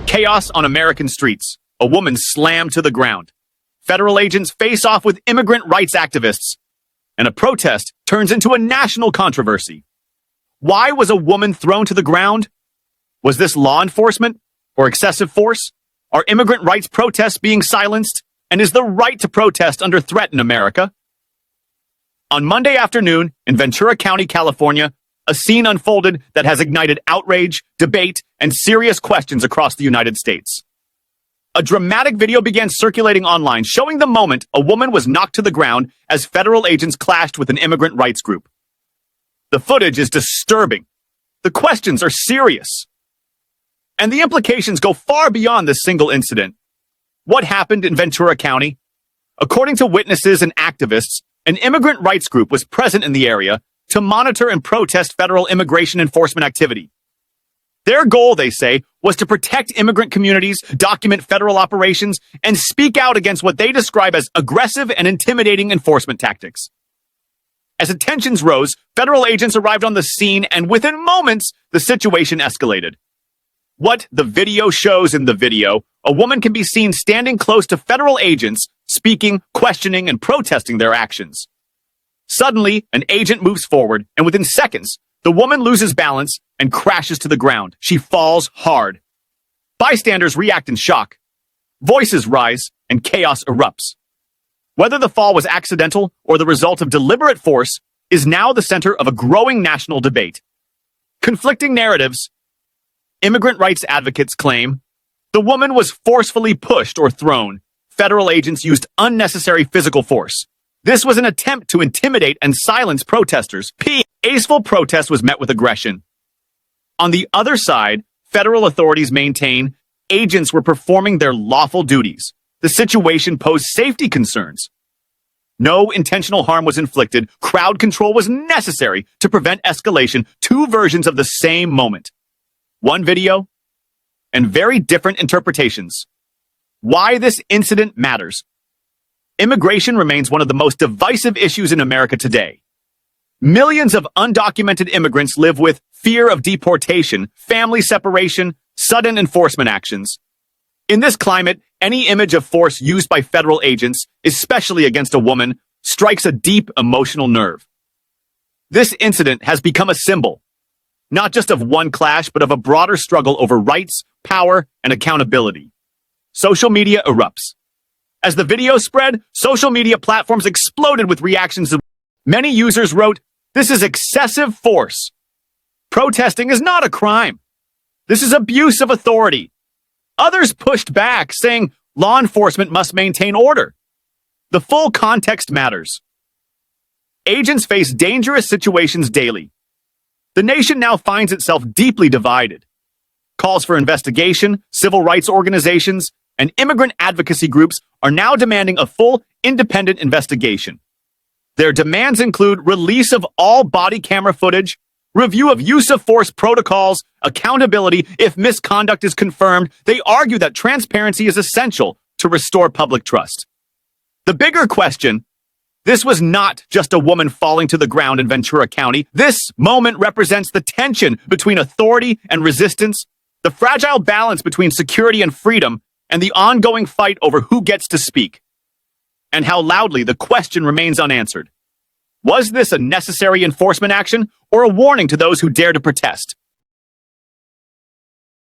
Chaos on American streets. A woman slammed to the ground. Federal agents face off with immigrant rights activists. And a protest turns into a national controversy. Why was a woman thrown to the ground? Was this law enforcement or excessive force? Are immigrant rights protests being silenced? And is the right to protest under threat in America? On Monday afternoon in Ventura County, California, a scene unfolded that has ignited outrage, debate, and serious questions across the United States. A dramatic video began circulating online showing the moment a woman was knocked to the ground as federal agents clashed with an immigrant rights group. The footage is disturbing. The questions are serious. And the implications go far beyond this single incident. What happened in Ventura County? According to witnesses and activists, an immigrant rights group was present in the area to monitor and protest federal immigration enforcement activity. Their goal, they say, was to protect immigrant communities, document federal operations, and speak out against what they describe as aggressive and intimidating enforcement tactics. As tensions rose, federal agents arrived on the scene, and within moments, the situation escalated. What the video shows in the video, a woman can be seen standing close to federal agents, speaking, questioning, and protesting their actions. Suddenly, an agent moves forward, and within seconds, the woman loses balance and crashes to the ground. She falls hard. Bystanders react in shock. Voices rise, and chaos erupts. Whether the fall was accidental or the result of deliberate force is now the center of a growing national debate. Conflicting narratives. Immigrant rights advocates claim the woman was forcefully pushed or thrown. Federal agents used unnecessary physical force. This was an attempt to intimidate and silence protesters. Peaceful protest was met with aggression. On the other side, federal authorities maintain agents were performing their lawful duties. The situation posed safety concerns. No intentional harm was inflicted. Crowd control was necessary to prevent escalation. Two versions of the same moment. One video and very different interpretations. Why this incident matters. Immigration remains one of the most divisive issues in America today. Millions of undocumented immigrants live with fear of deportation, family separation, sudden enforcement actions. In this climate, any image of force used by federal agents, especially against a woman, strikes a deep emotional nerve. This incident has become a symbol, not just of one clash, but of a broader struggle over rights, power, and accountability. Social media erupts. As the video spread, social media platforms exploded with reactions. Many users wrote, "This is excessive force. Protesting is not a crime. This is abuse of authority." Others pushed back, saying law enforcement must maintain order. The full context matters. Agents face dangerous situations daily. The nation now finds itself deeply divided. Calls for investigation, civil rights organizations, and immigrant advocacy groups are now demanding a full, independent investigation. Their demands include release of all body camera footage, review of use of force protocols, accountability if misconduct is confirmed. They argue that transparency is essential to restore public trust. The bigger question, this was not just a woman falling to the ground in Ventura County. This moment represents the tension between authority and resistance, the fragile balance between security and freedom, and the ongoing fight over who gets to speak. And how loudly the question remains unanswered. Was this a necessary enforcement action or a warning to those who dare to protest?